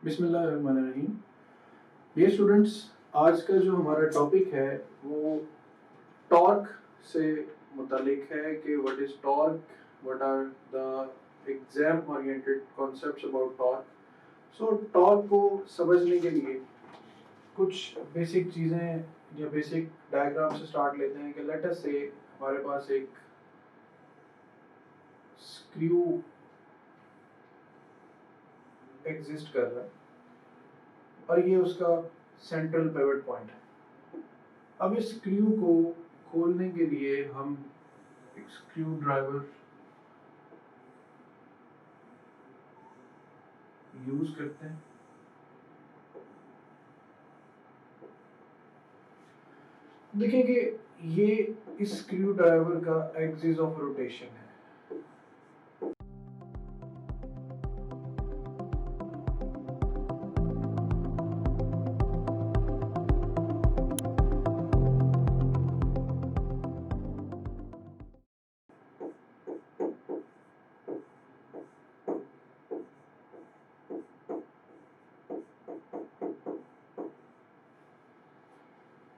बिस्मिल्लाहिर्रहमानिर्रहीम। Dear students, आज का जो हमारा टॉपिक है वो टॉर्क से मुतालिक है कि what is torque, what are the exam oriented concepts about torque. So torque को समझने के लिए कुछ बेसिक चीज़ें या बेसिक डायग्राम से स्टार्ट लेते हैं कि लेट अस से हमारे पास एक स्क्रू एग्जिस्ट कर रहा है और ये उसका सेंट्रल पिवट पॉइंट है। अब इस स्क्रू को खोलने के लिए हम एक स्क्रू ड्राइवर यूज करते हैं। देखिए कि ये इस स्क्रू ड्राइवर का एक्सिस ऑफ रोटेशन है।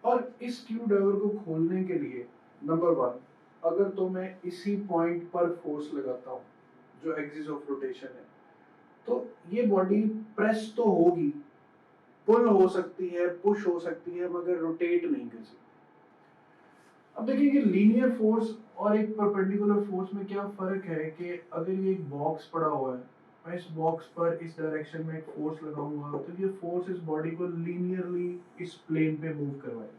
और इस स्क्रू ड्राइवर को खोलने के लिए नंबर वन, अगर तो मैं इसी पॉइंट पर फोर्स लगाता हूँ जो एक्सिस ऑफ रोटेशन है, तो ये बॉडी प्रेस तो होगी, पुल हो सकती है, पुश हो सकती है, मगर रोटेट नहीं कर सकती। अब देखिए कि लीनियर फोर्स और एक परपेंडिकुलर फोर्स में क्या फर्क है कि अगर ये एक बॉक्स पड़ा हुआ है, मैं इस बॉक्स पर इस डायरेक्शन में एक फोर्स लगाऊंगा तो ये फोर्स इस बॉडी को लीनियरली इस प्लेन पे मूव करवाएगी।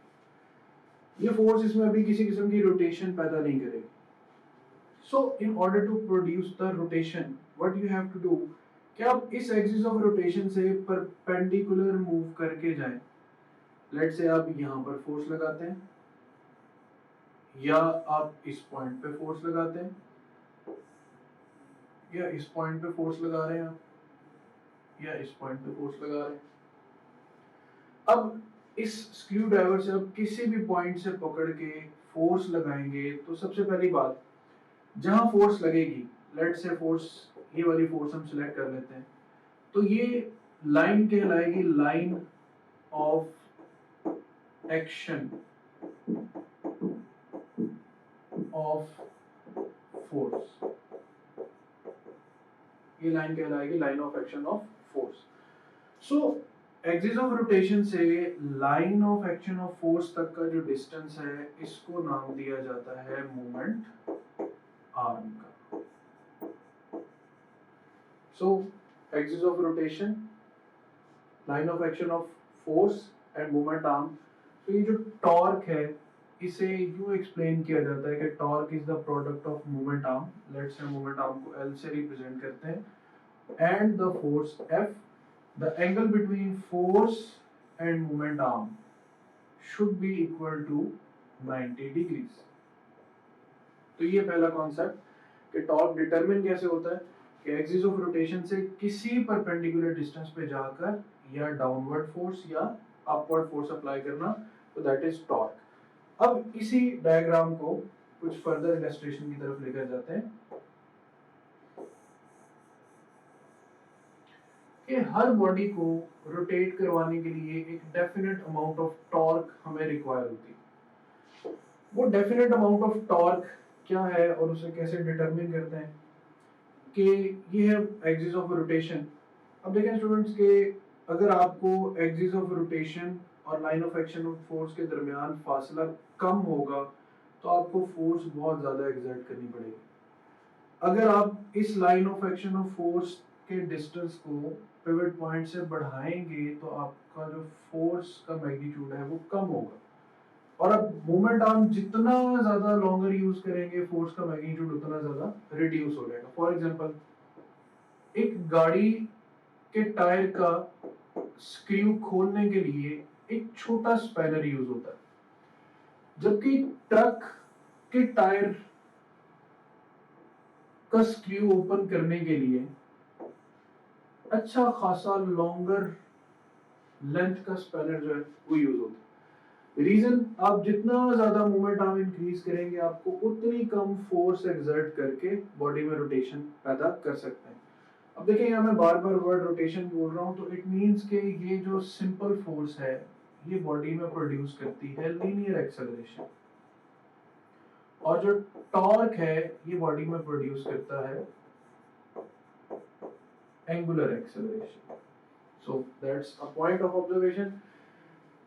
ये फोर्स इसमें अभी किसी किस्म की रोटेशन पैदा नहीं करेगी। So in order to produce the rotation what you have to do कि आप इस एक्सिस ऑफ रोटेशन से परपेंडिकुलर मूव करके जाएं। लेट से आप यहां पर फोर्स लगाते हैं या आप इस पॉइंट पे फोर्स लगाते हैं या इस पॉइंट पे फोर्स लगा रहे हैं आप या इस पॉइंट पे फोर्स लगा रहे हैं। अब इस स्क्रू ड्राइवर से आप किसी भी पॉइंट से पकड़ के फोर्स लगाएंगे तो सबसे पहली बात, जहां फोर्स लगेगी, लेट से फोर्स, ये वाली फोर्स हम सिलेक्ट कर लेते हैं, तो ये लाइन कहलाएगी line of action of force. ये लाइन कहलाएगी line of action of force. So axis of rotation से line of action of force तक का जो डिस्टेंस है, इसको नाम दिया जाता है मोमेंट आर्म का। So axis of rotation, line of action of force and moment arm. तो ये जो टॉर्क है इसे यूं एक्सप्लेन किया जाता है कि torque is the product of moment arm. Let's say moment arm को L से रिप्रेजेंट करते हैं and the force F। The angle between force and moment arm should be equal to 90 degrees. तो ये पहला कॉन्सेप्ट कि टॉर्क डिटरमिन कैसे होता है कि एक्सिस ऑफ रोटेशन से किसी परपेंडिकुलर डिस्टेंस पे जाकर या डाउनवर्ड फोर्स या अपवर्ड फोर्स अप्लाई करना, तो दैट इज टॉर्क। अब इसी डायग्राम को कुछ फर्दर इलस्ट्रेशन की तरफ लेकर जाते हैं कि हर बॉडी को रोटेट करवाने के लिए एक डेफिनेट अमाउंट ऑफ टॉर्क हमें रिक्वायर होती है। वो डेफिनेट अमाउंट ऑफ टॉर्क क्या है और उसे कैसे डिटरमिन करते हैं कि ये है एक्सिस ऑफ रोटेशन। अब देखें स्टूडेंट्स के अगर आपको एक्सिस ऑफ रोटेशन और line of action of force के दरमियान फासला कम होगा तो आपको फोर्स बहुत ज्यादा एक्सर्ट करनी पड़ेगी। अगर आप इस line of action of force के डिस्टेंस को पिवट पॉइंट से बढ़ाएंगे तो आपका जो फोर्स का मैग्नीट्यूड है वो कम होगा। और अब मोमेंट आर्म जितना ज्यादा लॉन्गर यूज करेंगे फोर्स का मैग्नीट्यूड उतना ज्यादा रिड्यूस हो जाएगा। फॉर एग्जांपल, एक गाड़ी के टायर का स्क्रू खोलने के लिए एक छोटा स्पैनर यूज होता है, जबकि ट्रक के टायर का स्क्रू ओपन करने के लिए अच्छा खासा लॉन्गर लेंथ का स्पैनर जो है वो यूज होता है। रीजन, आप जितना ज्यादा मोमेंट आर्म इंक्रीज करेंगे आपको उतनी कम फोर्स एक्सर्ट करके बॉडी में रोटेशन पैदा कर सकते हैं। अब देखिए यहाँ मैं बार बार वर्ड रोटेशन बोल रहा हूँ, तो इट मीन्स कि ये जो सिंपल फोर्स है ये बॉडी में प्रोड्यूस करती है लीनियर एक्सेलरेशन, और जो टॉर्क है ये बॉडी में प्रोड्यूस करता है angular acceleration. So that's a point of observation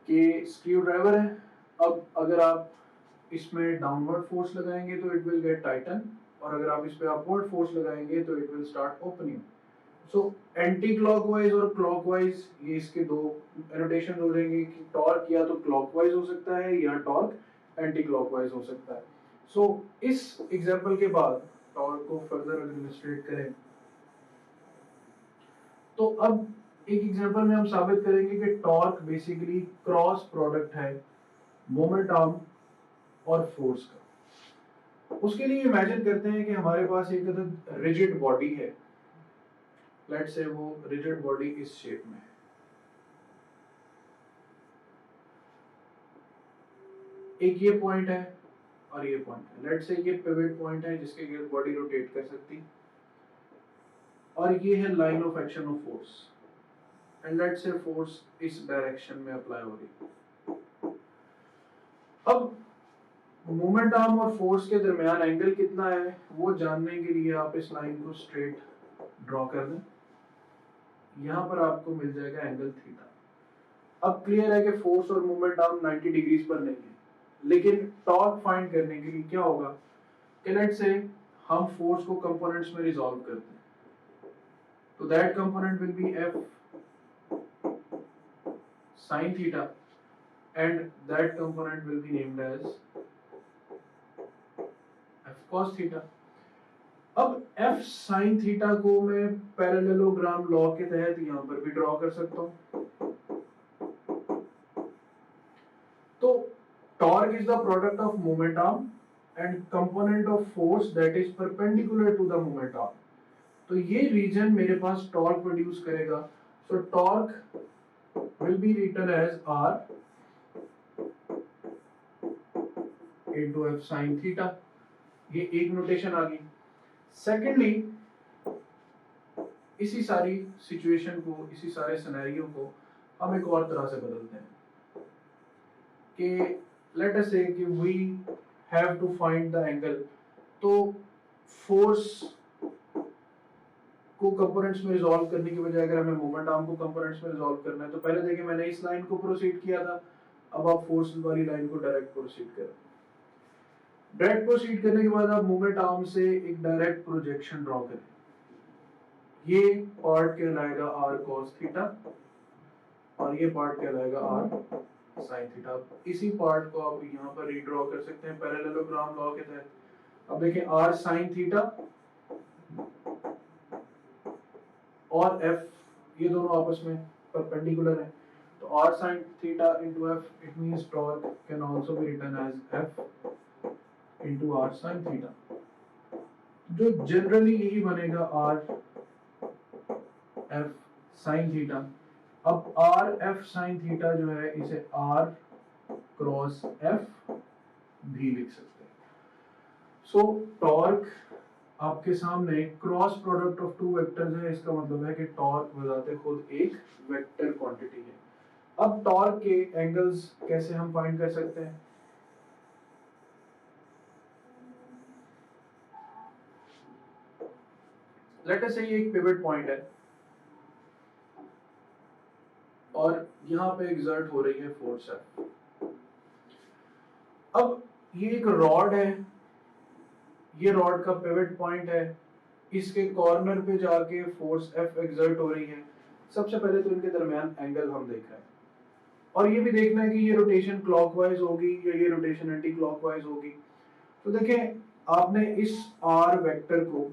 कि स्क्रू ड्राइवर है। अब अगर आप इसमें डाउनवर्ड फोर्स लगाएंगे तो इट विल गेट टाइटन, और अगर आप इस पे अपवर्ड फोर्स लगाएंगे तो it will start opening. So anti clockwise और क्लॉकवाइज ये इसके दो एनोटेशन हो जाएंगे कि टॉर्क या तो क्लॉकवाइज हो सकता है या टॉर्क एंटी क्लॉकवाइज हो सकता है। सो इस एग्जांपल के बाद टॉर्क को फर्दर अगर इलस्ट्रेट करें तो अब एक एग्जांपल में हम साबित करेंगे कि टॉर्क बेसिकली क्रॉस प्रोडक्ट है मोमेंट आर्म और फोर्स का। उसके लिए इमेजिन करते हैं कि हमारे पास एक रिजिड बॉडी है, लेट्स से वो रिजिड बॉडी इस शेप में है। एक ये पॉइंट है और ये पॉइंट है, लेट्स से ये पिवट पॉइंट है जिसके गिर्द बॉडी रोटेट कर सकती, और ये है line of action of force, and let's say force इस डायरेक्शन में अप्लाई हो रही। अब मोमेंट आर्म और फोर्स के दरमियान एंगल कितना है वो जानने के लिए आप इस लाइन को स्ट्रेट ड्रॉ कर दें। यहाँ पर आपको मिल जाएगा एंगल थीटा। अब क्लियर है कि फोर्स और मोमेंट आर्म 90 डिग्रीज पर नहीं है, लेकिन टॉर्क फाइंड करने के लिए क्या होगा कि लेट्स से हम फोर्स को कंपोनेंट्स में रिजॉल्व करते हैं, तो that component will be F sin theta and that component will be named as f cos theta। अब f sin theta को मैं पैरेललोग्राम लॉ के तहत यहां पर भी ड्रॉ कर सकता हूं। तो torque is the product of moment arm and component of force that is perpendicular to the moment arm। तो ये रीजन मेरे पास टॉर्क प्रोड्यूस करेगा। सो torque will be written as R into F sin theta। ये एक notation आ गई। Secondly इसी सारी situation को, इसी सारे सिनेरियो को हम एक और तरह से बदलते हैं कि late us say that we have to find the angle. तो फोर्स को कंपोनेंट्स में रिजॉल्व करने की बजाय अगर हमें मोमेंट आर्म को कंपोनेंट्स में रिजॉल्व करना है, तो पहले देखिए मैंने इस लाइन को प्रोसीड किया था, अब आप फोर्स वाली लाइन को डायरेक्ट प्रोसीड करें। डायरेक्ट प्रोसीड करने के बाद आप मोमेंट आर्म से एक डायरेक्ट प्रोजेक्शन ड्रॉ करें। ये पार्ट कहलाएगा r cos थीटा और ये पार्ट कहलाएगा r sin थीटा। इसी पार्ट को आप यहाँ पर रीड्रॉ कर सकते हैं पैरेललोग्राम लॉ के तहत। अब देखिए r sin थीटा और f ये दोनों आपस में परपेंडिकुलर हैं, तो r sin theta into f, it means torque can also be written as f into r sin theta, जो जनरली यही बनेगा r f sin थीटा। अब r f sin थीटा जो है इसे r क्रॉस f भी लिख सकते हैं। सो टॉर्क आपके सामने cross product of two vectors है, इसका मतलब है कि टॉर्क बजाते खुद एक वेक्टर क्वांटिटी है। अब टॉर्क के एंगल्स कैसे हम फाइंड कर सकते हैं? लेट अस से ये एक पिवट पॉइंट है और यहाँ पे एक्सर्ट हो रही है फोर्स F। अब ये एक रॉड है, ये रॉड का पिवट पॉइंट है, इसके कॉर्नर पे जाके फोर्स F एक्सर्ट हो रही है। सबसे पहले तो इनके दरमियान एंगल हम देख रहे हैं, और ये भी देखना है कि ये रोटेशन क्लॉकवाइज होगी या ये रोटेशन एंटी क्लॉकवाइज होगी। तो देखें, आपने इस R वेक्टर को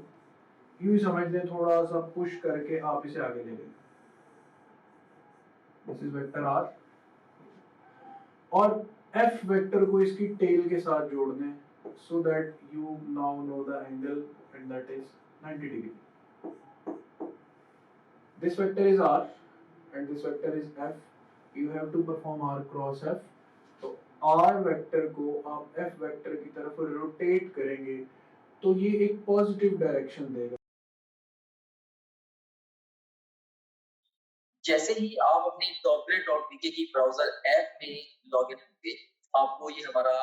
यूं समझ लें, थोड़ा सा पुश करके आप इसे आगे ले लें। दिस इज वेक्टर R, और F वेक्टर को इसकी टेल के साथ जोड़ दें so that you now know the angle, and that is 90 degree। This vector is R and this vector is F। You have to perform R cross F। तो R vector को आप F vector की तरफ rotate करेंगे तो ये एक positive direction देगा। जैसे ही आप अपनी calculate.pk की ब्राउजर ऐप में लॉगिन होंगे, आपको ये हमारा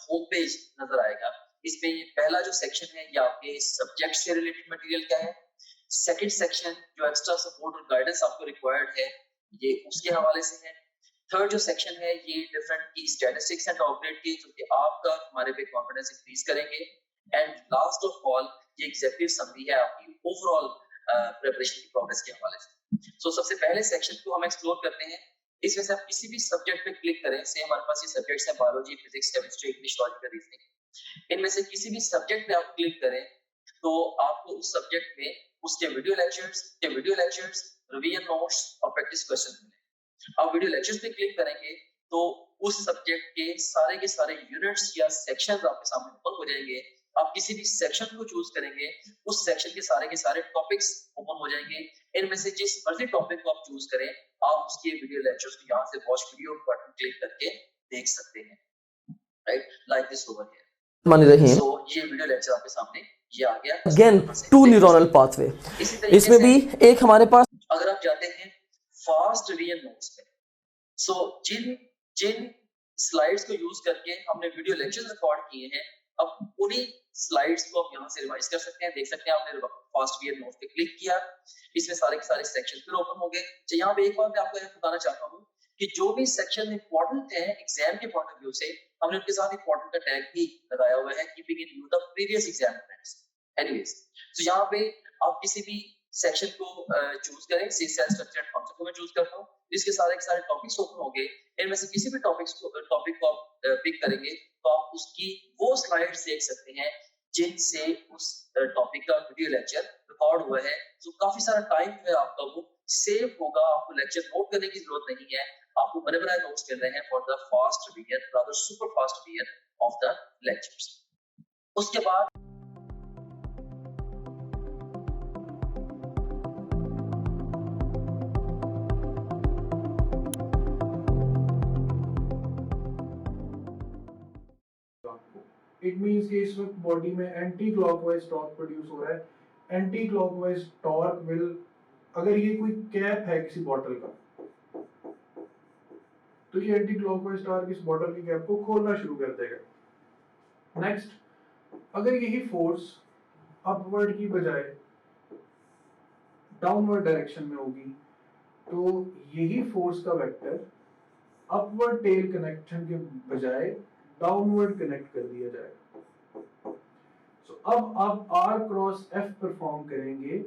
होम पेज नजर आएगा। इसमें ये पहला जो सेक्शन है ये आपके सब्जेक्ट से रिलेटेड मटेरियल का है। सेकंड सेक्शन जो एक्स्ट्रा सपोर्ट और गाइडेंस आपको रिक्वायर्ड है ये उसके हवाले से है। थर्ड जो सेक्शन है ये डिफरेंट की स्टैटिस्टिक्स एंड ऑपरेट की, जो कि आपका हमारे पे कॉन्फिडेंस इंक्रीज करेंगे। एंड लास्ट ऑफ ऑल ये एग्जेक्टिव समरी है आपकी ओवरऑल प्रिपरेशन की प्रोग्रेस के हवाले से। सो सबसे पहले सेक्शन को हम एक्सप्लोर करते हैं। इसमें से आप किसी भी सब्जेक्ट पे क्लिक करें, से हमारे पास ये सब्जेक्ट्स हैं biology, physics, chemistry, English, logical reasoning. इनमें से किसी भी सब्जेक्ट पे आप क्लिक करें तो आपको उस सब्जेक्ट में उसके वीडियो लेक्चर्स, रिवीजन नोट्स और प्रैक्टिस क्वेश्चन मिले। आप वीडियो लेक्चर्स पे क्लिक करेंगे तो उस सब्जेक्ट के सारे यूनिट्स या सेक्शंस आपके सामने ओपन हो जाएंगे। आप किसी भी सेक्शन को चूज करेंगे, उस सेक्शन के सारे टॉपिक्स ओपन हो जाएंगे। इनमें से जिस मर्जी टॉपिक को आप चूज करें, आप उसके वीडियो लेक्चर्स को यहाँ से वॉच वीडियो बटन क्लिक करके देख सकते हैं, right, like this over here. मान रही सो ये वीडियो लेक्चर आपके सामने ये आ गया। Again to neuronal pathway. इसमें भी एक हमारे पास, अगर आप जाते हैं फास्ट रिवीजन नोट्स में, सो जिन जिन स्लाइड्स को यूज करके हमने वीडियो लेक्चर्स रिकॉर्ड किए हैं, अब उन्हीं स्लाइड्स को आप यहाँ से रिवाइज कर सकते हैं। देख सकते हैं आपने फास्ट रिवीजन नोट्स पे क्लिक किया, इसमें सारे के सारे सेक्शन फिर ओपन हो गए। तो यहाँ पे एक बात मैं आपको बताना चाहता हूँ कि जो भी सेक्शन इंपॉर्टेंट है एग्जाम के पॉइंट ऑफ व्यू से, हमने उनके साथ इंपॉर्टेंट का टैग भी लगाया हुआ है, keeping in view the previous exam friends. Anyways, तो यहाँ पे आप किसी भी सेक्शन को चूज करें। सी सेल स्ट्रक्चर एंड फंक्शन को मैं चूज करता हूँ। इसके सारे के सारे टॉपिक्स ओपन होंगे। इनमें से किसी भी टॉपिक को आप पिक करेंगे तो आप उसकी वो स्लाइड्स देख सकते हैं जिनसे उस टॉपिक का वीडियो लेक्चर रिकॉर्ड हुआ है। तो काफी सारा टाइम है आपका वो सेव होगा, आपको लेक्चर नोट करने की जरूरत नहीं है। आपको बने बनाए नोट्स मिल रहे हैं for the fast revision, rather super fast revision of the lectures. उसके बाद इट मींस कि इस वक्त बॉडी में एंटी क्लॉकवाइज टॉर्क प्रोड्यूस हो रहा है। एंटी क्लॉकवाइज टॉर्क विल, अगर ये कोई कैप है किसी बॉटल का, तो ये एंटी क्लॉकवाइज टॉर्क इस बॉटल की कैप को खोलना शुरू कर देगा। नेक्स्ट, अगर यही फोर्स अपवर्ड की बजाय डाउनवर्ड डायरेक्शन में होगी, तो यही फोर्स का वेक्टर अपवर्ड टेल कनेक्शन के बजाय डाउनवर्ड कनेक्ट कर दिया जाएगा। सो अब आप R क्रॉस F परफॉर्म करेंगे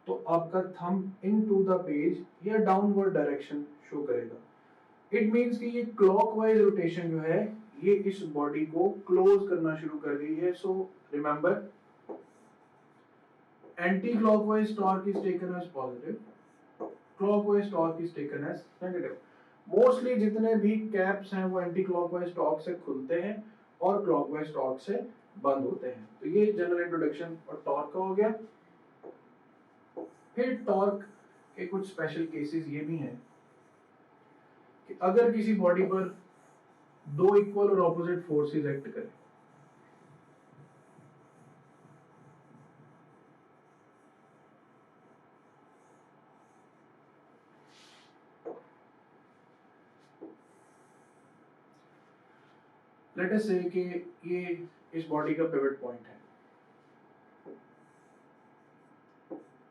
तो आपका थंब इनटू द पेज या डाउनवर्ड डायरेक्शन शो करेगा। इट मींस कि ये क्लॉकवाइज रोटेशन जो है ये इस बॉडी को क्लोज करना शुरू कर गई है। So remember, anti clockwise torque is taken as positive, clockwise torque is taken as negative. Mostly जितने भी कैप्स हैं वो एंटी क्लॉकवाइज टॉर्क से खुलते हैं और क्लॉकवाइज टॉर्क से बंद होते हैं। तो ये जनरल इंट्रोडक्शन और टॉर्क का हो गया। फिर टॉर्क के कुछ स्पेशल केसेस ये भी हैं कि अगर किसी बॉडी पर दो इक्वल और ऑपोजिट फोर्सेस एक्ट करें, लेट अस से कि ये इस बॉडी का पिवट पॉइंट है,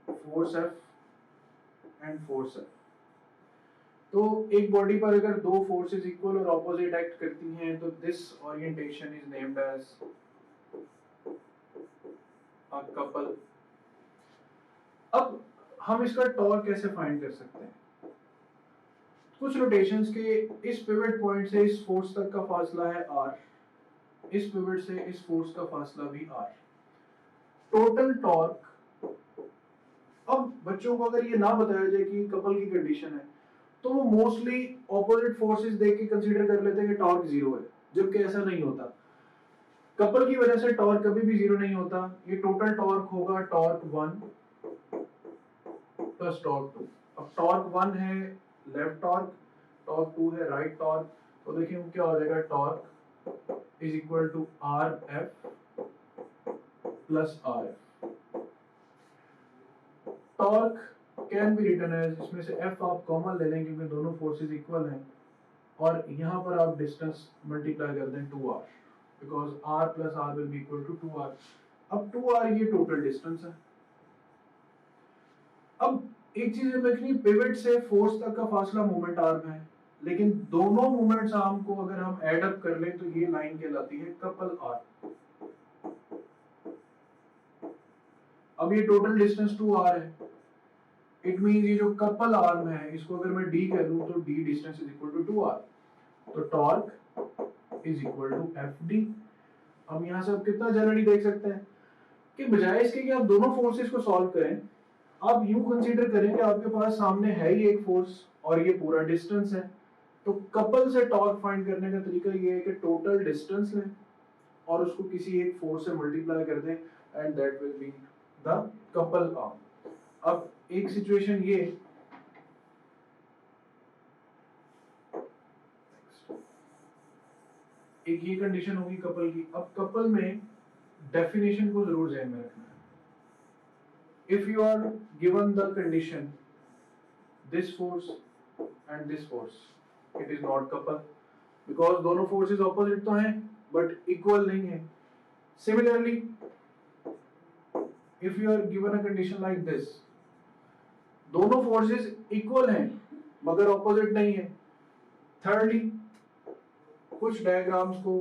force F and force F। तो एक बॉडी पर अगर दो फोर्सेस इक्वल और ऑपोजिट एक्ट करती हैं तो this orientation is named as a couple. अब हम इसका टॉर्क कैसे फाइंड कर सकते हैं? कुछ रोटेशंस के इस पिवट पॉइंट से इस फोर्स तक का फासला है r, इस पिवट से इस फोर्स का फासला भी r। टोटल टॉर्क, अब बच्चों को अगर ये ना बताया जाए कि कपल की कंडीशन है तो वो मोस्टली ऑपोजिट फोर्सेस देख के कंसीडर कर लेते हैं कि टॉर्क जीरो है, जबकि ऐसा नहीं होता। कपल की वजह से टॉर्क कभी भी जीरो नहीं होता। ये टोटल टॉर्क होगा टॉर्क 1 प्लस टॉर्क 2। अब टॉर्क 1 है लेफ्ट टॉर्क, टॉर्क 2 है राइट टॉर्क। तो देखिए क्या हो जाएगा, torque is equal to R F plus R F. Torque can be written as, इसमें से एफ आप कॉमन ले लें क्योंकि दोनों फोर्सेस इक्वल हैं, और यहाँ पर आप डिस्टेंस मल्टीप्लाई कर दें 2r, because r plus r will be equal to 2r। अब 2r ये टोटल डिस्टेंस है। अब एक चीज देखनी, पिवट से फोर्स तक का फासला मोमेंट आर्म है, लेकिन दोनों मोमेंट्स आर्म को अगर हम ऐड अप कर लें तो ये लाइन कहलाती है कपल आर्म। अब ये टोटल डिस्टेंस 2r है, इट मींस ये जो कपल आर्म है इसको अगर मैं d कह लूं तो d distance is equal to 2r, तो torque is equal to fd। हम यहां से आप कितना जनरली देख सकते हैं कि बजाय इसके कि आप दोनों फोर्सेस को सॉल्व करें, आप यूं कंसीडर करें कि आपके पास सामने है ही एक फोर्स और ये पूरा डिस्टेंस है, तो कपल से टॉर्क फाइंड करने का तरीका ये है कि टोटल डिस्टेंस लें और उसको किसी एक फोर्स से मल्टीप्लाई कर दें and that will be the couple arm. अब एक सिचुएशन ये, एक ये कंडीशन होगी कपल की। अब कपल में डेफिनेशन को जरूर ध्यान में रखना है। If you are given the condition this force and this force, it is not couple, because दोनों फोर्सेस ऑपोजिट तो हैं बट इक्वल नहीं है। Similarly if you are given a condition like this, दोनों फोर्सेस इक्वल हैं मगर opposite नहीं है। थर्डली, कुछ डायग्राम्स को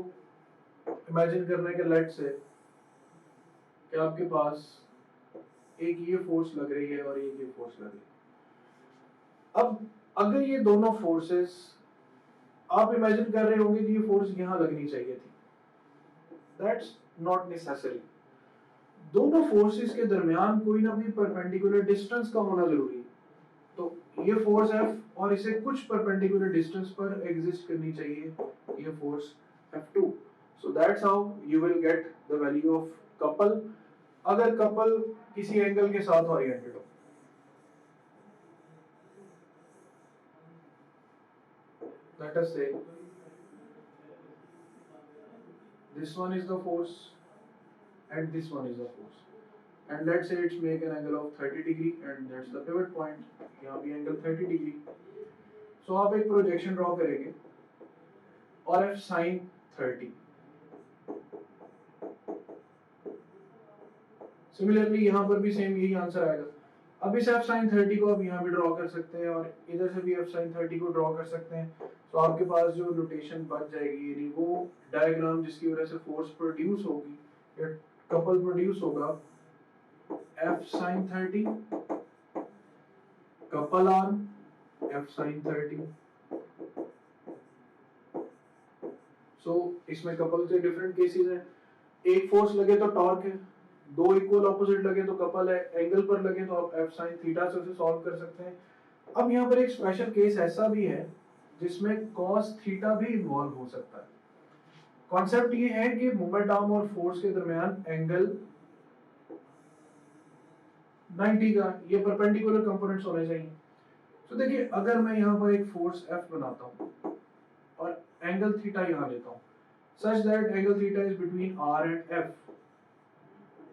इमेजिन करने के लेट से कि आपके पास एक ये फोर्स लग रही है और एक ये फोर्स लग रही है। अब अगर ये दोनों फोर्सेस, आप इमेजिन कर रहे होंगे कि ये फोर्स यहां लगनी चाहिए थी, दैट्स नॉट नेसेसरी। दोनों फोर्सेस के दरमियान कोई ना कोई परपेंडिकुलर डिस्टेंस का होना जरूरी है। तो ये फोर्स F और इसे कुछ परपेंडिकुलर डिस्टेंस पर एग्जिस्ट करनी चाहिए, ये force F2। So that's how you will get the value of couple, अगर कपल किसी एंगल के साथ ओरिएंटेड हो। Let us say this one is the force and this one is the force, and let's say it's make an angle of 30 degree and that's the pivot point, यहाँ भी angle 30 degree। so आप एक projection draw करेंगे और f sin 30। Similarly यहाँ पर भी same यही आंसर आएगा। अब इस f sin 30 को आप यहाँ भी ड्रॉ कर सकते हैं और इधर से भी f sin 30 को ड्रॉ कर सकते हैं। तो आपके पास जो रोटेशन बच जाएगी, यानी वो डायग्राम जिसकी वजह से फोर्स प्रोड्यूस होगी या कपल प्रोड्यूस होगा, f sin 30 couple arm f sin 30। सो इसमें कपल से डिफरेंट केसेस हैं। एक फोर्स लगे तो टॉर्क है, दो इक्वल ऑपोजिट लगे तो कपल है, एंगल पर लगे तो आप f sin थीटा से उसे सॉल्व कर सकते हैं। अब यहाँ पर एक स्पेशल केस ऐसा भी है जिसमें cos थीटा भी इन्वॉल्व हो सकता है। कॉन्सेप्ट ये है कि मोमेंट आर्म और फोर्स के दरमियान एंगल 90 का, ये परपेंडिकुलर कंपोनेंट्स होने चाहिए। तो देखिए, अगर मैं यहाँ पर एक फोर्स F बनाता हूँ और एंगल थीटा यहाँ लेता हूँ such that angle theta is between R and F,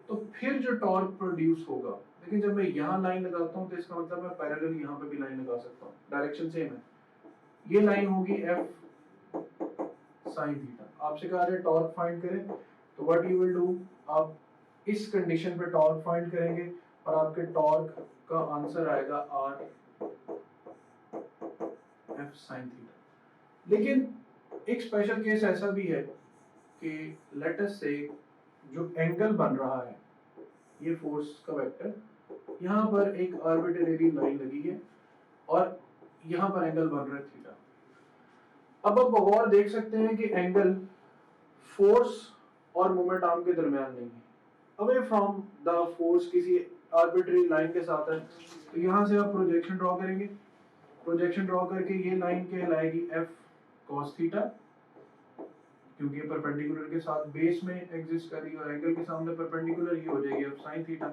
तो फिर जो टॉर्क प्रोड्यूस होगा, लेकिन जब मैं यहाँ लाइन लगाता हूँ तो इसका मतलब मैं पैरेलल यहाँ पे भी लाइन लगा सकता हूँ, डायरेक्शन सेम है। ये लाइन होगी F sin थीटा। आपसे कहा जाए टॉर्क फाइंड करें, तो व्हाट यू विल डू, आप इस कंडीशन पे टॉर्क फाइंड करेंगे और आपके टॉर्क का आंसर आएगा R F sin थीटा। लेकिन एक स्पेशल केस ऐसा भी है कि लेट अस से जो एंगल बन रहा है, ये फोर्स का वेक्टर, यहाँ पर एक आर्बिट्रेरी लाइन लगी है और यहाँ पर एंगल बन रहा है थीटा। अब आप गौर देख सकते हैं कि एंगल फोर्स और मोमेंट आर्म के दरमियान नहीं है, अवे फ्रॉम द फोर्स किसी आर्बिट्रेरी लाइन के साथ है। तो यहाँ से आप प्रोजेक्शन ड्रॉ करेंगे, प्रोजेक्शन ड्रॉ करके ये लाइन कहलाएगी F cos थीटा, क्योंकि परपेंडिकुलर के साथ बेस में एग्जिस्ट कर रही है और एंगल के सामने परपेंडिकुलर ही हो जाएगी F sin थीटा।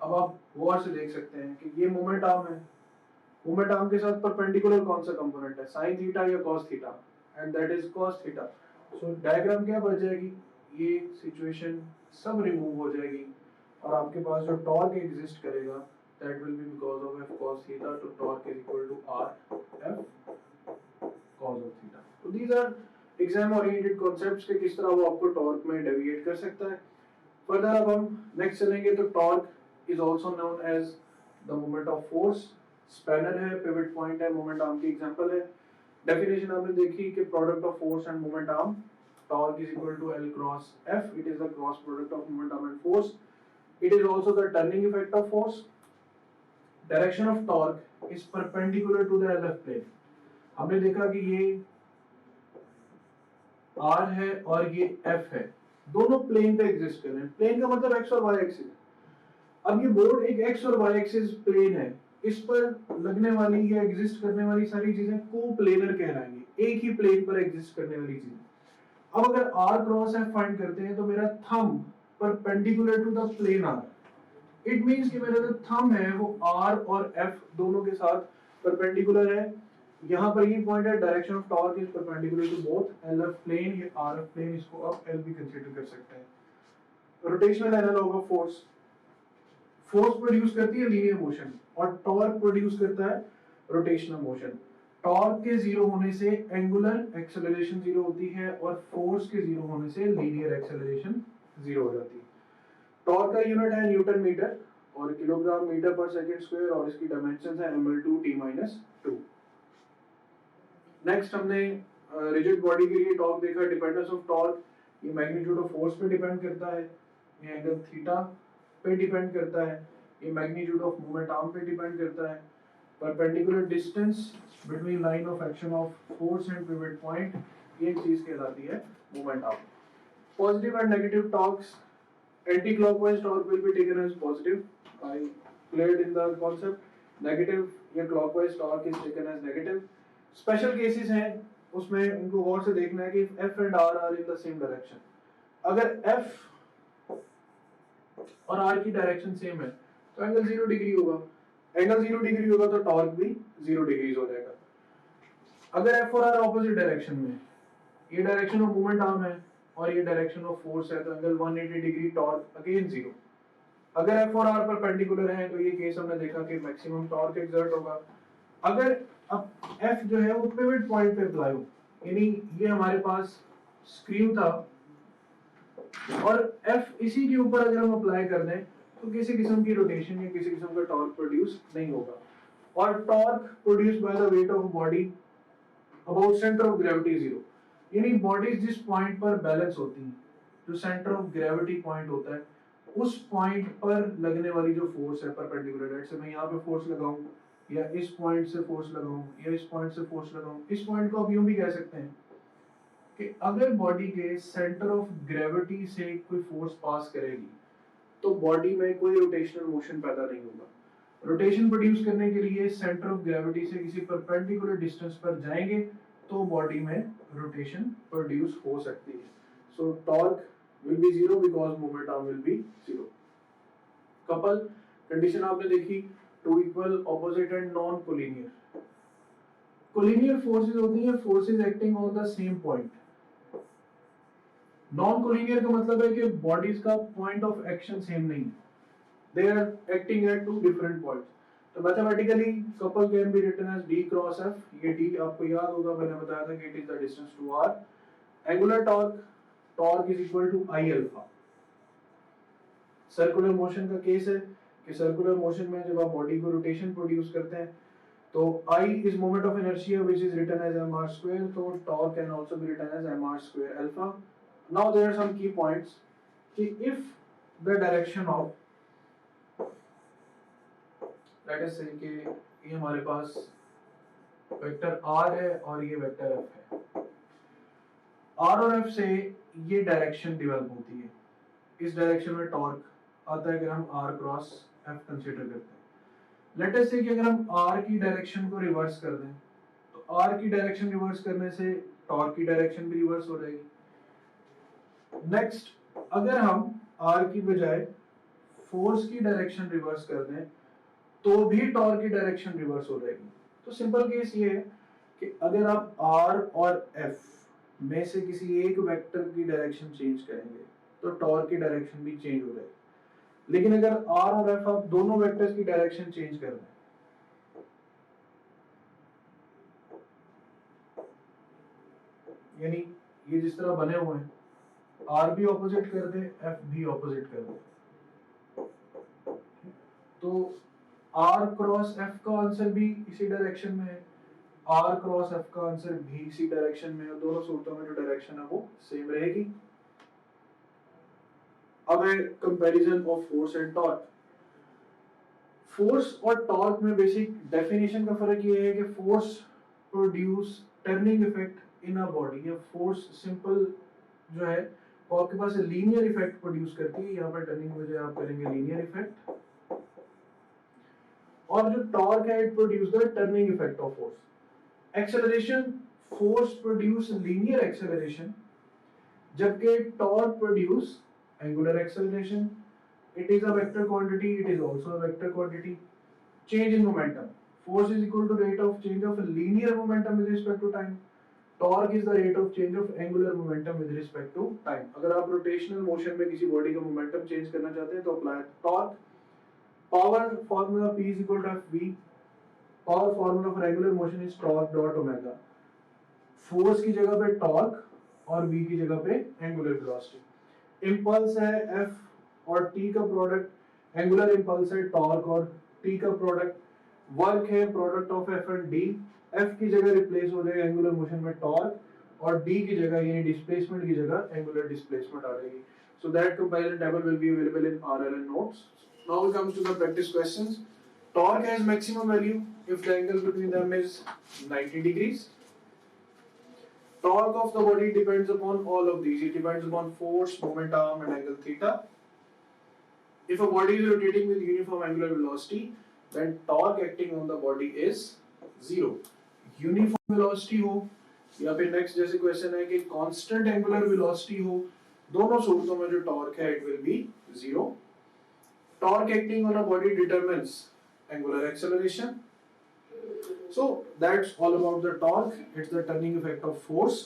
अब आप गौर से देख सकते हैं कि ये मोमेंट आर्म है, मोमेंट आर्म के साथ परपेंडिकुलर कौन सा कंपोनेंट है, sin थीटा या cos theta, and that is cos theta. So diagram क्या बच जाएगी, ये सिचुएशन सब रिमूव हो जाएगी और आपके पास जो टॉर्क एग्जिस्ट करेगा that will be because of f cos theta, so torque is equal to r f cos of theta. So these are exam oriented concepts के किस तरह वो आपको टॉर्क में डेविएट कर सकता है. फर्दर अब हम नेक्स्ट चलेंगे तो torque is also known as the moment of force. Spanner है, पिवट पॉइंट है, मोमेंट आर्म की एग्जांपल है. डेफिनेशन आपने देखी कि product of force and moment arm, torque is equal to L cross F. It is the cross product of moment arm and force. It is also the turning effect of force. Direction of torque is perpendicular to the LF plane. हमने देखा कि ये R है और ये F है, दोनों plane पे एग्जिस्ट कर रहे हैं. प्लेन का मतलब x और y एक्सिस. अब ये बोर्ड एक x और y एक्सिस प्लेन है, इस पर लगने वाली या एग्जिस्ट करने वाली सारी चीजें कोप्लेनर कहलाएंगी, एक ही प्लेन पर एग्जिस्ट करने वाली चीजें. अब अगर r क्रॉस f फाइंड करते हैं तो मेरा thumb perpendicular to the plane r. It means कि मेरा जो थंब है वो r और f दोनों के साथ परपेंडिकुलर है. यहाँ पर ये पॉइंट है, direction of torque is perpendicular to both LF plane या RF प्लेन. इसको आप L भी कंसीडर कर सकते हैं. Rotational analog of force. Force produce करती है लीनियर मोशन और टॉर्क प्रोड्यूस करता है रोटेशनल मोशन. टॉर्क के जीरो होने से एंगुलर एक्सेलरेशन जीरो होती है और फोर्स के जीरो होने से लीनियर एक्सेलरेशन जीरो हो जाती है. टॉर्क का यूनिट है न्यूटन मीटर और किलोग्राम मीटर पर सेकंड स्क्वायर और इसकी डायमेंशंस है ml/t-2. नेक्स्ट हमने रिजिड बॉडी के लिए टॉर्क देखा. डिपेंडेंस ऑफ टॉर्क, ये मैग्नीट्यूड ऑफ फोर्स पे डिपेंड करता है, ये एंगल थीटा पे डिपेंड करता है, ये मैग्नीट्यूड ऑफ मोमेंट आर्म पे डिपेंड करता है. Perpendicular distance between line of action of force and pivot point, ये चीज कहलाती है moment arm. Positive and negative torques. Anti clockwise torque will be taken as positive. I cleared in the concept. Negative या clockwise torque is taken as negative. Special cases हैं, उसमें उनको गौर से देखना है कि F and R are in the same direction. अगर F और R की डायरेक्शन सेम है तो एंगल 0 डिग्री होगा. एंगल 0 डिग्री होगा तो टॉर्क भी 0 डिग्रीज हो जाएगा. अगर F और R ऑपोजिट डायरेक्शन में, ये डायरेक्शन ऑफ मूवमेंट आर्म है और ये डायरेक्शन ऑफ फोर्स है, तो एंगल 180 डिग्री, टॉर्क अगेन 0. अगर F और R परपेंडिकुलर हैं तो ये केस हमने देखा कि मैक्सिमम टॉर्क एक्सर्ट होगा. अगर अब F जो है वो पिवट पॉइंट पे अप्लाई हो, यानी ये हमारे पास स्क्रू था और F इसी के ऊपर अगर हम अप्लाई कर दें तो किसी किस्म की रोटेशन या किसी किस्म का टॉर्क प्रोड्यूस नहीं होगा. और torque produce by the weight of body about centre of gravity 0. यानी बॉडीज जिस पॉइंट पर बैलेंस होती हैं, जो सेंटर ऑफ ग्रेविटी पॉइंट होता है, उस पॉइंट पर लगने वाली जो फोर्स है परपेंडिकुलर, जैसे मैं यहाँ पे फोर्स लगाऊं या इस पॉइंट से फोर्स लगाऊं या इस पॉइंट से फोर्स लगाऊं, इस पॉइंट को आप यूं भी कह सकते हैं कि अगर बॉडी के सेंटर ऑफ ग्रेविटी से कोई फोर्स पास करेगी तो बॉडी में कोई रोटेशनल मोशन पैदा नहीं होगा. रोटेशन प्रोड्यूस करने के लिए सेंटर ऑफ ग्रेविटी से किसी परपेंडिकुलर डिस्टेंस पर जाएंगे तो बॉडी में रोटेशन प्रोड्यूस हो सकती है. So torque will be 0 because moment arm will be 0. Couple condition आपने देखी, two equal, opposite and non collinear. Collinear forces होती हैं forces acting on the same point. Non collinear का मतलब है कि बॉडीज का पॉइंट ऑफ एक्शन सेम नहीं, they are acting at two different points. तो mathematically couple can be written as D cross F. ये D आपको याद होगा, मैंने बताया था कि it is the distance to R. Angular torque, torque is equal to I alpha. Circular motion का केस है कि सर्कुलर मोशन में जब आप बॉडी को रोटेशन प्रोड्यूस करते हैं तो I is moment of inertia which is written as mr square, so torque can also be written as mr square alpha. Now there are some key points कि if the direction of, let us say कि ये हमारे पास vector R है और ये vector F है. R और F से ये डायरेक्शन डेवलप होती है. इस डायरेक्शन में टॉर्क आता है अगर हम R क्रॉस F कंसीडर करते हैं. लेट अस से कि अगर हम R की डायरेक्शन को रिवर्स कर दें तो R की डायरेक्शन रिवर्स करने से टॉर्क की डायरेक्शन भी रिवर्स हो जाएगी. नेक्स्ट, अगर हम R की बजाय फोर्स की डायरेक्शन रिवर्स कर दें तो भी टॉर्क की डायरेक्शन रिवर्स हो जाएगी. तो सिंपल केस ये है कि अगर आप R और F में से किसी एक वेक्टर की डायरेक्शन चेंज करेंगे तो टॉर्क की डायरेक्शन भी चेंज हो जाएगी. लेकिन अगर आर और एफ आप दोनों वेक्टर्स की डायरेक्शन चेंज कर दें, यानी ये जिस तरह बने हुए हैं, आर भी ऑपोजिट कर दे, एफ भी ऑपोजिट कर दे, तो आर क्रॉस एफ का आंसर भी इसी डायरेक्शन में है, आर क्रॉस एफ का आंसर भी इसी डायरेक्शन में है, दोनों सूरतों में जो डायरेक्शन है वो सेम रहेगी। अब है comparison of force and torque. Force और टॉर्क में बेसिक डेफिनेशन का फर्क ये है कि force produce turning effect in a body, या फोर्स सिंपल जो है वो आपके पास लीनियर इफेक्ट प्रोड्यूस करती है, यहाँ पर टर्निंग की बजाय आप करेंगे लीनियर इफेक्ट, और जो टॉर्क है it produce the turning effect of force. Acceleration, force produce linear acceleration, जबकि torque produce angular acceleration. It is a vector quantity, it is also a vector quantity. Change in momentum. Force is equal to rate of change of linear momentum with respect to time. Torque is the rate of change of angular momentum with respect to time. अगर आप rotational motion में किसी body का momentum change करना चाहते हैं तो apply torque. Power formula P is equal to FV. Power formula for angular motion is torque dot omega. Force की जगह पे torque और V की जगह पे angular velocity. Impulse है F और टी का प्रोडक्ट, एंगुलर इंपल्स है टॉर्क और टी का प्रोडक्ट, वर्क है product of F and D, F की जगह रिप्लेस हो जाएगा एंगुलर मोशन में टॉर्क और डी की जगह यानी डिस्प्लेसमेंट की जगह एंगुलर डिस्प्लेसमेंट आ जाएगी। So that comparison table will be available in RLN notes. Now we come to the practice questions. Torque has maximum value if the angle between them is 90 degrees. Torque of the body depends upon all of these. It depends upon force, moment arm and angle theta. If a body is rotating with uniform angular velocity, then torque acting on the body is 0. Uniform velocity हो या फिर next जैसे question है कि constant angular velocity हो, दोनों सूरतों में जो torque है it will be 0. Torque acting on a body determines angular acceleration. So that's all about the torque. It's the turning effect of force.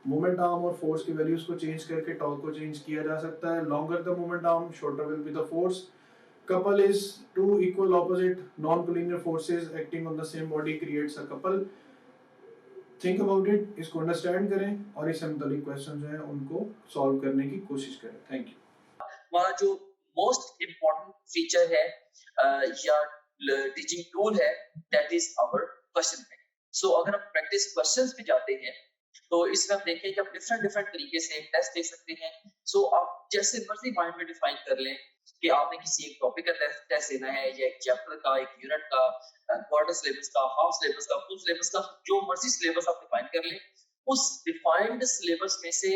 Moment arm और फोर्स की वैल्यूज को change करके टॉर्क को चेंज किया जा सकता है। Longer the moment arm, shorter will be the force. Couple is two equal opposite non collinear forces acting on the same body creates a couple. Think about it, इसको understand करें और इससे मुताबिक क्वेश्चन जो है उनको सॉल्व करने की कोशिश करें। Thank you. हमारा जो मोस्ट इम्पोर्टेंट फीचर है या टीचिंग टूल है that is our question bank. So अगर हम प्रैक्टिस क्वेश्चंस पे जाते हैं तो इसमें हम देखें कि आप डिफरेंट तरीके से टेस्ट दे सकते हैं। सो आप जैसे मर्जी माइंड में डिफाइन कर लें कि आपने किसी एक टॉपिक का टेस्ट देना है या एक चैप्टर का, एक यूनिट का, क्वार्टर सिलेबस का, हाफ सिलेबस का, फुल सिलेबस का, जो मर्जी सिलेबस आप डिफाइन कर लें, उस डिफाइंड सिलेबस में से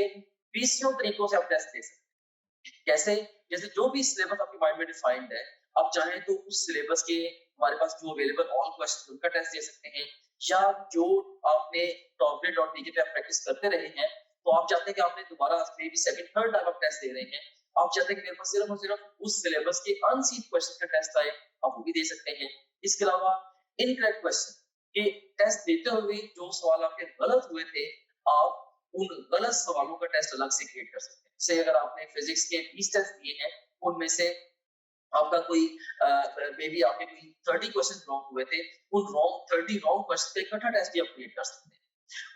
20 तरीकों से आप टेस्ट दे सकते हैं। कैसे? जैसे जो भी सिलेबस आपके माइंड में डिफाइंड है, आप चाहें तो उस सिलेबस के हमारे पास जो अवेलेबल ऑल क्वेश्चन उनका टेस्ट दे सकते हैं, या जो आपने टॉपलेट.डी पे प्रैक्टिस करते रहे हैं तो आप चाहते हैं कि आपने दोबारा may be second third time आप टेस्ट दे रहे हैं, आप चाहते हैं कि मेरे पास सिर्फ और सिर्फ उस सिलेबस के अनसीन क्वेश्चन का टेस्ट आए, आप वो भी दे सकते हैं। इसके अलावा इनकरेक्ट क्वेश्चन के टेस्ट देते हुए जो सवाल आपके गलत हुए थे, आप उन गलत सवालों का टेस्ट अलग से क्रिएट कर सकते हैं। जैसे अगर आपने फिजिक्स के 20 टेस्ट दिए हैं, उनमें से आपका कोई मे बी आपके कोई 30 क्वेश्चन रॉन्ग हुए थे, उन 30 रॉन्ग क्वेश्चन पे इकट्ठा टेस्ट भी आप क्रिएट कर सकते हैं।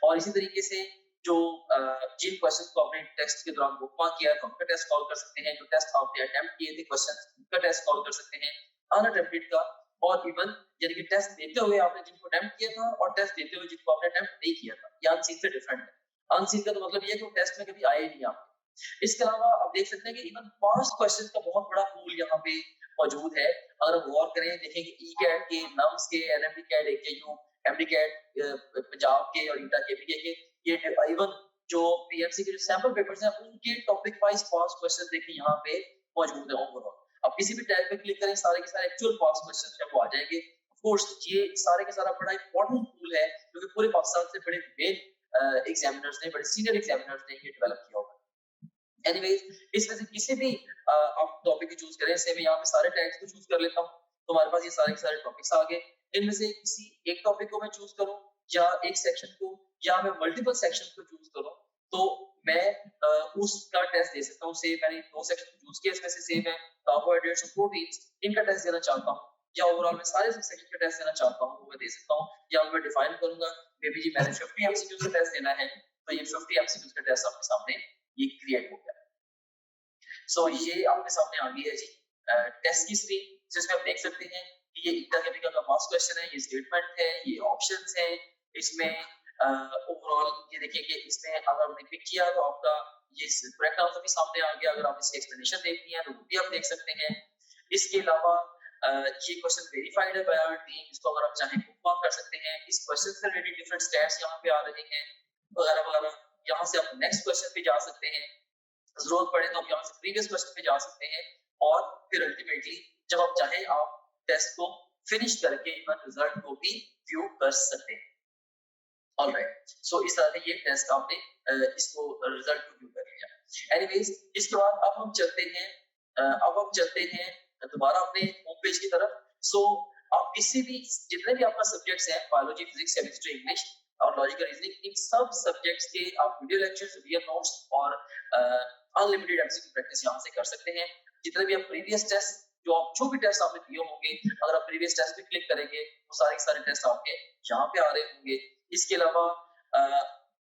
और इसी तरीके से जो जिन क्वेश्चन को आपने टेस्ट के दौरान बुकमार्क किया है उनका टेस्ट सॉल्व कर सकते हैं, जो टेस्ट आपने अटेम्प्ट किए थे क्वेश्चन उनका टेस्ट सॉल्व कर सकते हैं, अनअटेम्प्टेड का, और इवन यानी कि टेस्ट देते हुए आपने जिनको अटेम्प्ट किया था और टेस्ट देते हुए जिनको आपने अटेम्प्ट नहीं किया था, ये अनसीन से डिफरेंट है। अनसीन का तो मतलब ये है कि वो टेस्ट में कभी आए नहीं आपके। इसके अलावा आप देख सकते हैं कि इवन पास्ट क्वेश्चन का बहुत बड़ा पूल यहाँ पे मौजूद है। अगर हम गौर करें, देखें कि ई कैट के, नम्स के, NMDCAT, AKU, MDCAT Punjab के और ईटा केपीके के, ये इवन जो पीएमसी के जो सैंपल पेपर्स हैं उनके टॉपिक वाइज पास्ट क्वेश्चन देखें यहाँ पे मौजूद है ओवरऑल। अब किसी भी टैब पे क्लिक करें, सारे के सारे एक्चुअल पास्ट क्वेश्चन है वो आ जाएंगे। ऑफ कोर्स ये सारे के सारा बड़ा इंपॉर्टेंट टूल है क्योंकि पूरे पाकिस्तान से बड़े मेन एग्जामिनर्स ने, बड़े सीनियर एग्जामिनर्स ने ये डेवलप किया होगा। एनीवेज, इसमें से किसी भी आप टॉपिक को चूज करें, से मैं यहाँ पे सारे टैग्स को चूज कर लेता हूँ, तो हमारे पास ये सारे के सारे टॉपिक्स आ गए। इनमें से किसी एक टॉपिक को मैं चूज करूँ या एक सेक्शन को, या मैं मल्टीपल सेक्शन को चूज करूँ, तो मैं उसका टेस्ट दे सकता हूँ। से मैंने 2 सेक्शन चूज किए, इसमें से सेम है कार्बोहाइड्रेट्स और प्रोटीन्स, इनका टेस्ट देना चाहता हूँ, या ओवरऑल मैं सारे सेक्शन का टेस्ट देना चाहता हूँ, वो मैं दे सकता हूँ। या मैं डिफाइन करूंगा मे बी जी मैंने 50 एमसीक्यूज का टेस्ट देना है, तो ये 50 एमसीक्यूज का टेस्ट आपके सामने ये क्रिएट हो गया। सो ये आपके सामने आ गई है जी टेस्ट की स्क्रीन, जिसमें आप देख सकते हैं कि ये इंटरकेमिकल का पास क्वेश्चन है, ये स्टेटमेंट है, ये ऑप्शंस है, इसमें ओवरऑल ये देखिए कि इसमें अगर आपने पिक किया तो आपका ये करेक्ट आंसर भी सामने आ गया। अगर आप इसकी एक्सप्लेनेशन देखनी है तो वो भी आप देख सकते हैं। इसके अलावा ये क्वेश्चन वेरीफाइड है बाय आवर टीम, इसको अगर आप चाहें बुक मार्क कर सकते हैं। इस क्वेश्चन से रिलेटेड डिफरेंट स्टैट्स यहाँ पे आ रहे हैं वगैरह वगैरह। यहाँ से आप नेक्स्ट क्वेश्चन पे जा सकते हैं, जरूरत पड़े तो आप यहाँ से प्रीवियस क्वेश्चन पे जा सकते हैं, और फिर अल्टीमेटली जब आप चाहें आप टेस्ट को फिनिश करके इवन रिजल्ट को भी व्यू कर सकते हैं। ऑलराइट, सो इस तरह से ये टेस्ट आपने इसको रिजल्ट को व्यू कर लिया। एनीवेज, इसके बाद अब हम चलते हैं दोबारा अपने होम पेज की तरफ। सो आप किसी भी जितने भी आपका सब्जेक्ट्स हैं, बायोलॉजी, फिजिक्स, केमिस्ट्री, इंग्लिश और लॉजिकल रीजनिंग, इन सब सब्जेक्ट्स के आप वीडियो लेक्चर्स, वीडियो नोट्स और अनलिमिटेड एमसीक्यू प्रैक्टिस यहाँ से कर सकते हैं। जितने भी आप प्रीवियस टेस्ट जो भी टेस्ट आपने दिए होंगे, अगर आप प्रीवियस टेस्ट पे क्लिक करेंगे वो सारे टेस्ट आपके यहाँ पे आ रहे होंगे। इसके अलावा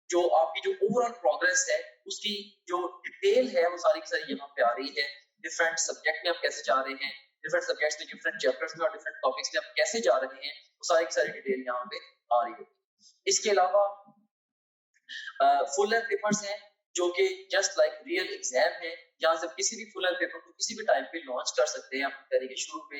जो आपकी जो ओवरऑल प्रोग्रेस है उसकी जो डिटेल है वो सारी की सारी यहाँ पे आ रही है। डिफरेंट सब्जेक्ट में आप कैसे जा रहे हैं, डिफरेंट सब्जेक्ट्स में, डिफरेंट चैप्टर्स में और डिफरेंट टॉपिक्स में आप कैसे जा रहे हैं, वो सारी की सारी डिटेल यहाँ पे आ रही है। इसके अलावा फुल लेंथ पेपर्स हैं जो कि जस्ट लाइक रियल एग्जाम है। यहाँ से किसी भी फुल लेंथ पेपर को किसी भी टाइम पे लॉन्च कर सकते हैं, अपनी तरीके शुरू पे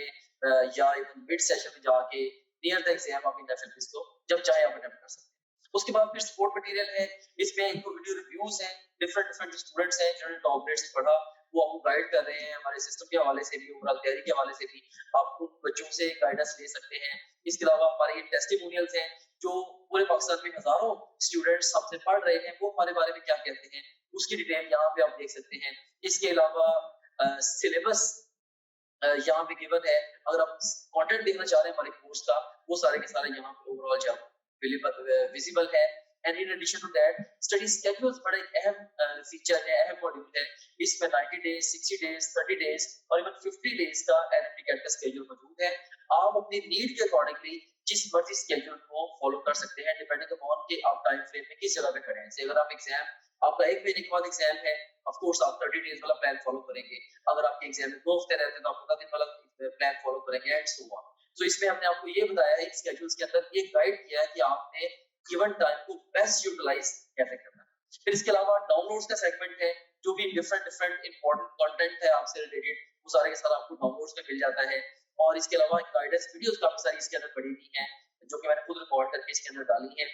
या इवन मिड सेशन में जाके नियर द एग्जाम आप इन एफएफएस को जब चाहे आप अटेम्प्ट कर सकते हैं। उसके बाद फिर सपोर्ट मटेरियल है, इसमें इनको वीडियो रिव्यूज हैं, डिफरेंट स्टूडेंट्स हैं जिन्होंने टॉप ग्रेड से पढ़ा, वो आपको गाइड कर रहे हैं हमारे सिस्टम के हवाले से भी, ओवरऑल तैयारी के हवाले से भी आप उन बच्चों से गाइडेंस ले सकते हैं। इसके अलावा हमारे ये टेस्टिमोनियल्स हैं जो पूरे पाकिस्तान में हजारों स्टूडेंट्स हमसे पढ़ रहे हैं, वो हमारे बारे में क्या कहते हैं उसकी डिटेल यहाँ पे आप देख सकते हैं। इसके अलावा सिलेबस यहाँ पे गिवन है, अगर आप कंटेंट देखना चाह रहे हैं हमारे कोर्स का, वो सारे के सारे यहाँ पे ओवरऑल जो विजिबल है। And in addition to that study schedules बड़ा एक अहम फीचर है, अहम मॉड्यूल है। इसमें 90 डेज, 60 डेज, 30 डेज और इवन 50 डेज का एनएमटी का स्केड्यूल मौजूद है। आप अपनी नीड के अकॉर्डिंगली जिस मर्जी स्केड्यूल को फॉलो कर सकते हैं, डिपेंडिंग अपॉन कि आप टाइम फ्रेम में किस जगह पे खड़े हैं। अगर आप एग्जाम आपका एक महीने के बाद एग्जाम है, ऑफ कोर्स आप 30 डेज वाला प्लान फॉलो करेंगे। अगर आपके एग्जाम में 2 हफ्ते रहते हैं तो आप 15 दिन वाला प्लान फॉलो करेंगे एंड सो ऑन। तो इसमें हमने आपको ये बताया है स्केड्यूल्स के अंदर ये गाइड किया है कि आपने गिवन टाइम को बेस्ट यूटिलाइज कैसे करना है। फिर इसके अलावा डाउनलोड्स का सेगमेंट है, जो भी डिफरेंट इंपॉर्टेंट कंटेंट है आपसे रिलेटेड, वो सारे के सारे आपको डाउनलोड्स में मिल जाता है। और इसके अलावा गाइडेंस वीडियोस काफी सारी इसके अंदर पड़ी हुई हैं जो कि मैंने खुद रिकॉर्ड करके इसके अंदर डाली है।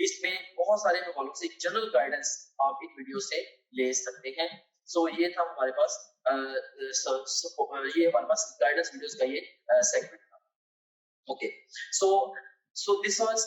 इसमें बहुत सारे हवालों से जनरल गाइडेंस आप इन वीडियो से ले सकते हैं। सो ये था हमारे पास ये हमारे पास गाइडेंस वीडियोस का ये सेगमेंट था। Okay, so this was